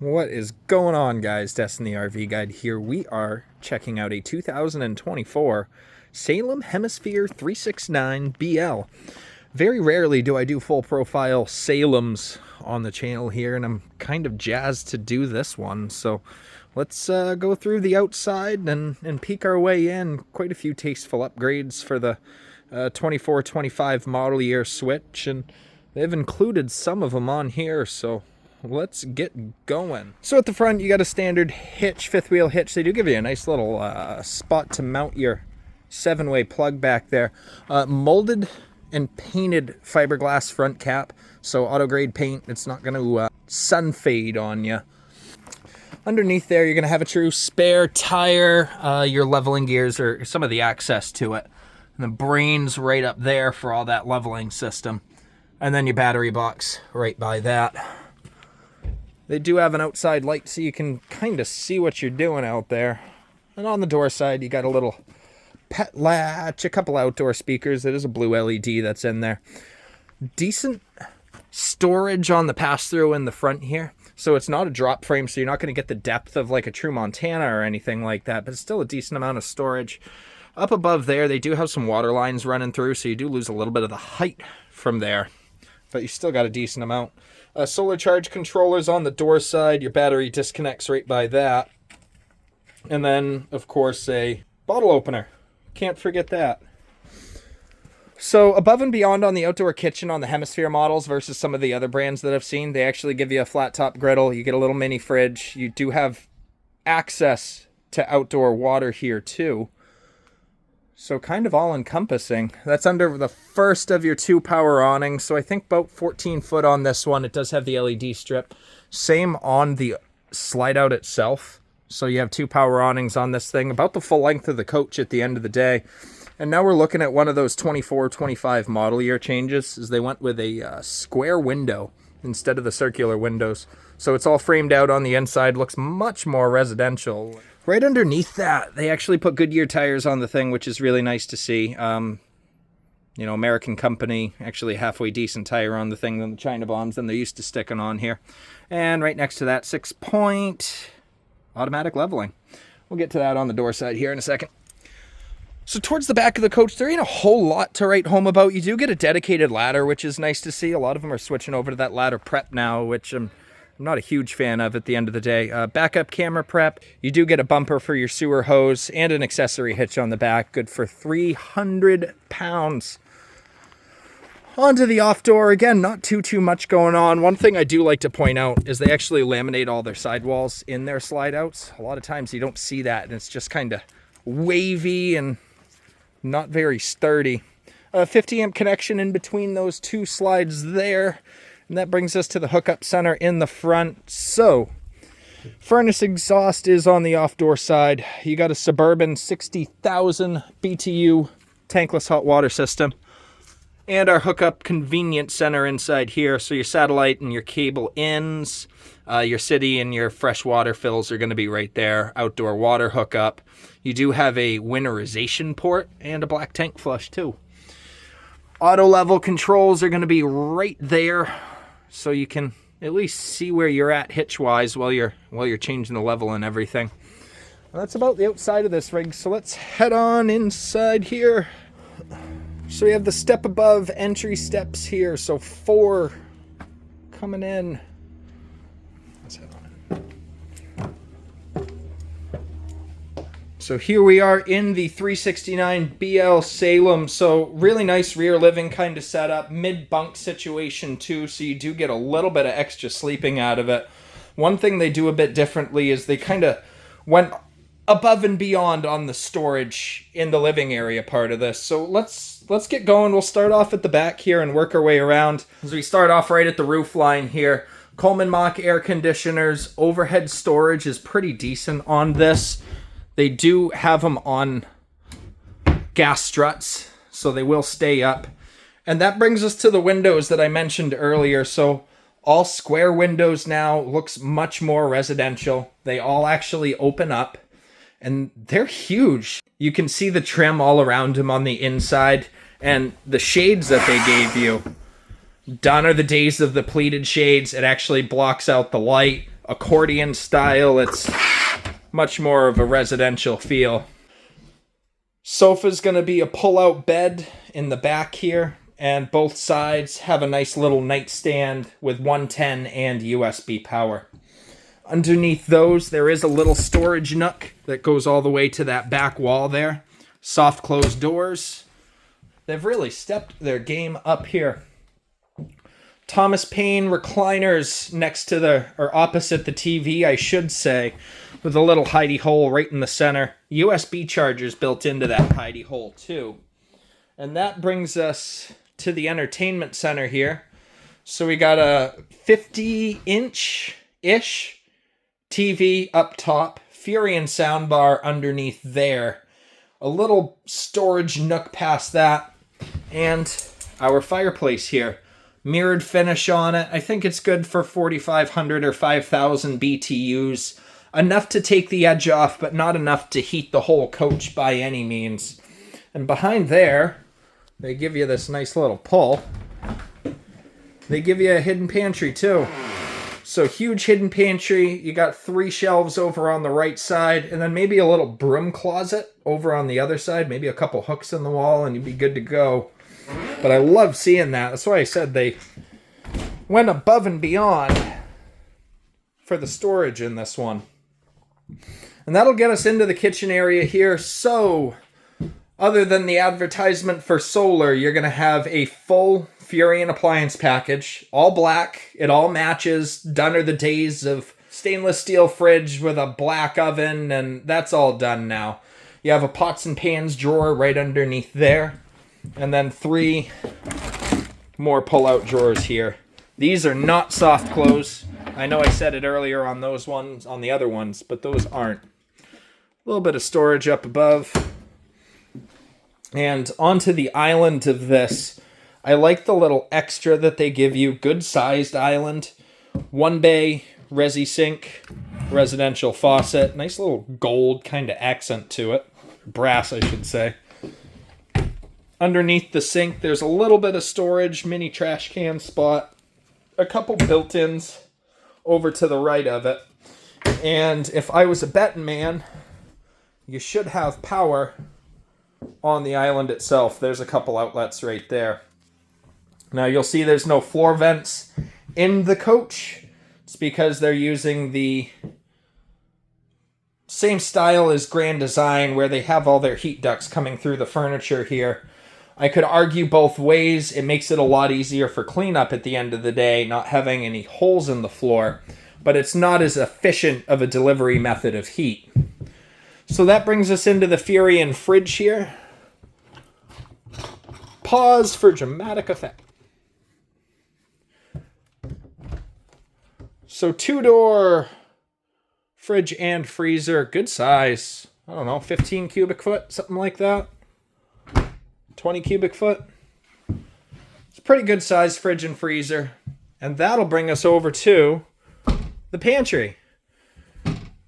What is going on, guys? Destiny RV Guide here. We are checking out a 2024 Salem Hemisphere 369 BL. Very rarely do I do full profile Salems on the channel here, and I'm kind of jazzed to do this one. So let's go through the outside and peek our way in. Quite a few tasteful upgrades for the 24-25 model year switch, and they've included some of them on here, so let's get going. So at the front, you got a standard hitch, fifth wheel hitch. They do give you a nice little spot to mount your 7-way plug back there. Molded and painted fiberglass front cap, so auto grade paint. It's not going to sun fade on you. Underneath there, you're going to have a true spare tire, your leveling gears, or some of the access to it. And the brains right up there for all that leveling system. And then your battery box right by that. They do have an outside light so you can kind of see what you're doing out there. And on the door side, you got a little pet latch, a couple outdoor speakers. It is a blue LED that's in there. Decent storage on the pass-through in the front here. So it's not a drop frame, so you're not going to get the depth of like a true Montana or anything like that, but it's still a decent amount of storage. Up above there, they do have some water lines running through, so you do lose a little bit of the height from there, but you still got a decent amount. Solar charge controllers on the door side. Your battery disconnects right by that. And then, of course, a bottle opener. Can't forget that. So above and beyond on the outdoor kitchen on the Hemisphere models versus some of the other brands that I've seen, they actually give you a flat top griddle. You get a little mini fridge. You do have access to outdoor water here too. So kind of all-encompassing. That's under the first of your 2 power awnings. So I think about 14 foot on this one. It does have the LED strip. Same on the slide out itself. So you have 2 power awnings on this thing. About the full length of the coach at the end of the day. And now we're looking at one of those 24-25 model year changes. As they went with a square window instead of the circular windows. So it's all framed out on the inside. Looks much more residential. Right underneath that, they actually put Goodyear tires on the thing, which is really nice to see. You know, American company, actually halfway decent tire on the thing than the China bombs than they're used to sticking on here. And right next to that, 6-point automatic leveling. We'll get to that on the door side here in a second. So towards the back of the coach, there ain't a whole lot to write home about. You do get a dedicated ladder, which is nice to see. A lot of them are switching over to that ladder prep now, which I'm not a huge fan of at the end of the day. Backup camera prep. You do get a bumper for your sewer hose and an accessory hitch on the back. Good for 300 pounds. Onto the off door. Again, not too much going on. One thing I do like to point out is they actually laminate all their sidewalls in their slide outs. A lot of times you don't see that, and it's just kind of wavy and not very sturdy. 50 amp connection in between those 2 slides there. And that brings us to the hookup center in the front. So, furnace exhaust is on the off-door side. You got a Suburban 60,000 BTU tankless hot water system. And our hookup convenience center inside here. So your satellite and your cable ends, your city and your fresh water fills are going to be right there. Outdoor water hookup. You do have a winterization port and a black tank flush too. Auto level controls are going to be right there, so you can at least see where you're at hitch-wise while you're changing the level and everything. Well, that's about the outside of this rig, so let's head on inside here. So we have the step above entry steps here, so 4 coming in. Let's head on in. So here we are in the 369 BL Salem. So really nice rear living kind of setup, mid-bunk situation too, so you do get a little bit of extra sleeping out of it. One thing they do a bit differently is they kind of went above and beyond on the storage in the living area part of this. So let's get going. We'll start off at the back here and work our way around. As we start off right at the roof line here, Coleman Mach air conditioners. Overhead storage is pretty decent on this. They do have them on gas struts, so they will stay up. And that brings us to the windows that I mentioned earlier. So all square windows now, looks much more residential. They all actually open up, and they're huge. You can see the trim all around them on the inside, and the shades that they gave you. Done are the days of the pleated shades. It actually blocks out the light. accordion style. It's much more of a residential feel. Sofa's going to be a pull-out bed in the back here, and both sides have a nice little nightstand with 110 and USB power. Underneath those, there is a little storage nook that goes all the way to that back wall there. Soft closed doors. They've really stepped their game up here. Thomas Paine recliners next to or opposite the TV, I should say, with a little hidey hole right in the center. USB chargers built into that hidey hole too. And that brings us to the entertainment center here. So we got a 50-inch-ish TV up top, Furion soundbar underneath there, a little storage nook past that, and our fireplace here. Mirrored finish on it. I think it's good for 4,500 or 5,000 BTUs. Enough to take the edge off, but not enough to heat the whole coach by any means. And behind there, they give you this nice little pull. They give you a hidden pantry too. So huge hidden pantry. You got 3 shelves over on the right side, and then maybe a little broom closet over on the other side. Maybe a couple hooks in the wall, and you'd be good to go. But I love seeing that. That's why I said they went above and beyond for the storage in this one. And that'll get us into the kitchen area here. So, other than the advertisement for solar, you're going to have a full Furion appliance package. All black. It all matches. Done are the days of stainless steel fridge with a black oven, and that's all done now. You have a pots and pans drawer right underneath there. And then 3 more pull-out drawers here. These are not soft close. I know I said it earlier on those ones, on the other ones, but those aren't. A little bit of storage up above. And onto the island of this. I like the little extra that they give you. Good-sized island. 1 bay, resi sink, residential faucet. Nice little gold kind of accent to it. Brass, I should say. Underneath the sink, there's a little bit of storage, mini trash can spot, a couple built-ins over to the right of it. And if I was a betting man, you should have power on the island itself. There's a couple outlets right there. Now you'll see there's no floor vents in the coach. It's because they're using the same style as Grand Design, where they have all their heat ducts coming through the furniture here. I could argue both ways. It makes it a lot easier for cleanup at the end of the day, not having any holes in the floor, but it's not as efficient of a delivery method of heat. So that brings us into the Furion fridge here. Pause for dramatic effect. So 2-door fridge and freezer, good size. I don't know, 15 cubic foot, something like that. 20 cubic foot. It's a pretty good size fridge and freezer. And that'll bring us over to the pantry.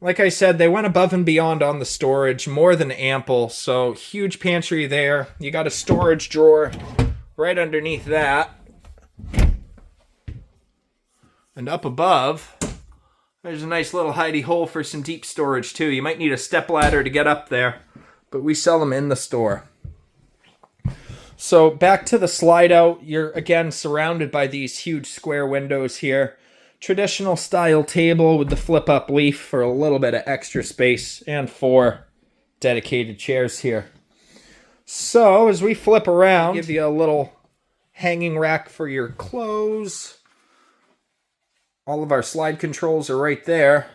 Like I said, they went above and beyond on the storage, more than ample. So huge pantry there. You got a storage drawer right underneath that. And up above, there's a nice little hidey hole for some deep storage too. You might need a stepladder to get up there, but we sell them in the store. So back to the slide out, you're again surrounded by these huge square windows here. Traditional style table with the flip up leaf for a little bit of extra space, and 4 dedicated chairs here. So as we flip around, give you a little hanging rack for your clothes. All of our slide controls are right there.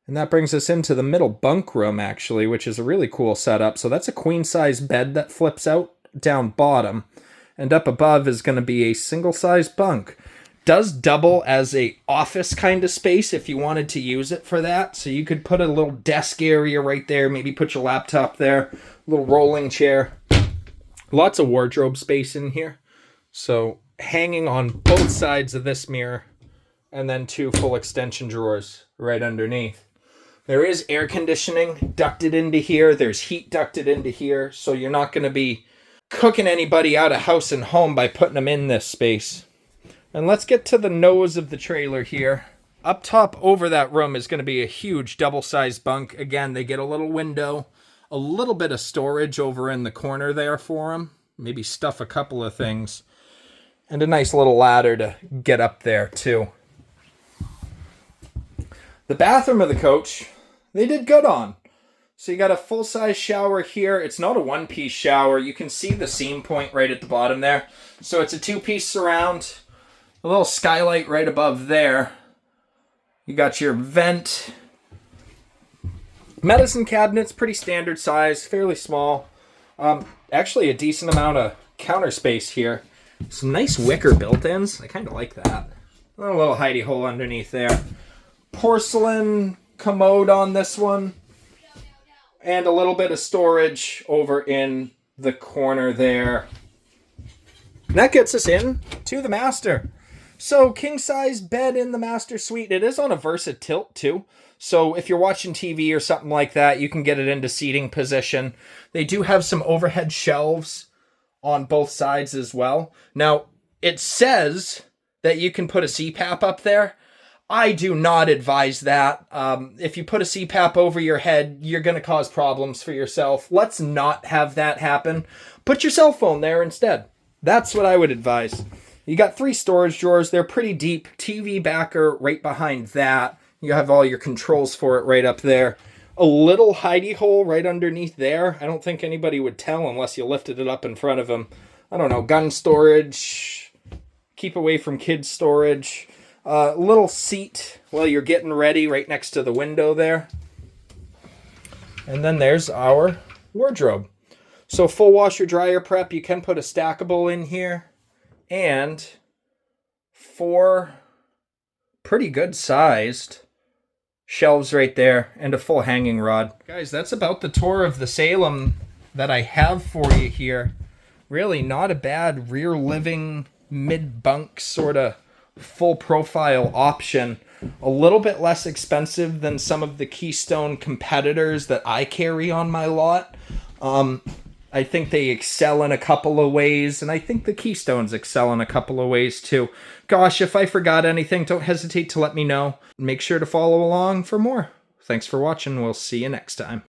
And that brings us into the middle bunk room, actually, which is a really cool setup. So that's a queen-size bed that flips out down bottom. And up above is going to be a single-size bunk. Does double as a office kind of space if you wanted to use it for that. So you could put a little desk area right there. Maybe put your laptop there. A little rolling chair. Lots of wardrobe space in here. So hanging on both sides of this mirror. And then 2 full extension drawers right underneath. There is air conditioning ducted into here. There's heat ducted into here. So you're not going to be cooking anybody out of house and home by putting them in this space. And let's get to the nose of the trailer here. Up top over that room is going to be a huge double-sized bunk. Again, they get a little window, a little bit of storage over in the corner there for them. Maybe stuff a couple of things. And a nice little ladder to get up there too. The bathroom of the coach, they did good on. So you got a full-size shower here. It's not a one-piece shower. You can see the seam point right at the bottom there. So it's a two-piece surround. A little skylight right above there. You got your vent. Medicine cabinet's pretty standard size, fairly small. Actually a decent amount of counter space here. Some nice wicker built-ins. I kind of like that. A little hidey hole underneath there. Porcelain commode on this one. And a little bit of storage over in the corner there. And that gets us in to the master. So king-size bed in the master suite. It is on a Versa tilt too. So if you're watching TV or something like that, you can get it into seating position. They do have some overhead shelves on both sides as well. Now, it says that you can put a CPAP up there. I do not advise that. If you put a CPAP over your head, you're going to cause problems for yourself. Let's not have that happen. Put your cell phone there instead. That's what I would advise. You got 3 storage drawers. They're pretty deep. TV backer right behind that. You have all your controls for it right up there. A little hidey hole right underneath there. I don't think anybody would tell unless you lifted it up in front of them. I don't know, gun storage. Keep away from kids storage. Little seat while you're getting ready right next to the window there. And then there's our wardrobe. So full washer dryer prep. You can put a stackable in here. And 4 pretty good sized shelves right there and a full hanging rod. Guys, that's about the tour of the Salem that I have for you here. Really not a bad rear living mid-bunk sort of full profile option. A little bit less expensive than some of the Keystone competitors that I carry on my lot. I think they excel in a couple of ways, and I think the Keystones excel in a couple of ways too. Gosh, if I forgot anything, don't hesitate to let me know. Make sure to follow along for more. Thanks for watching. We'll see you next time.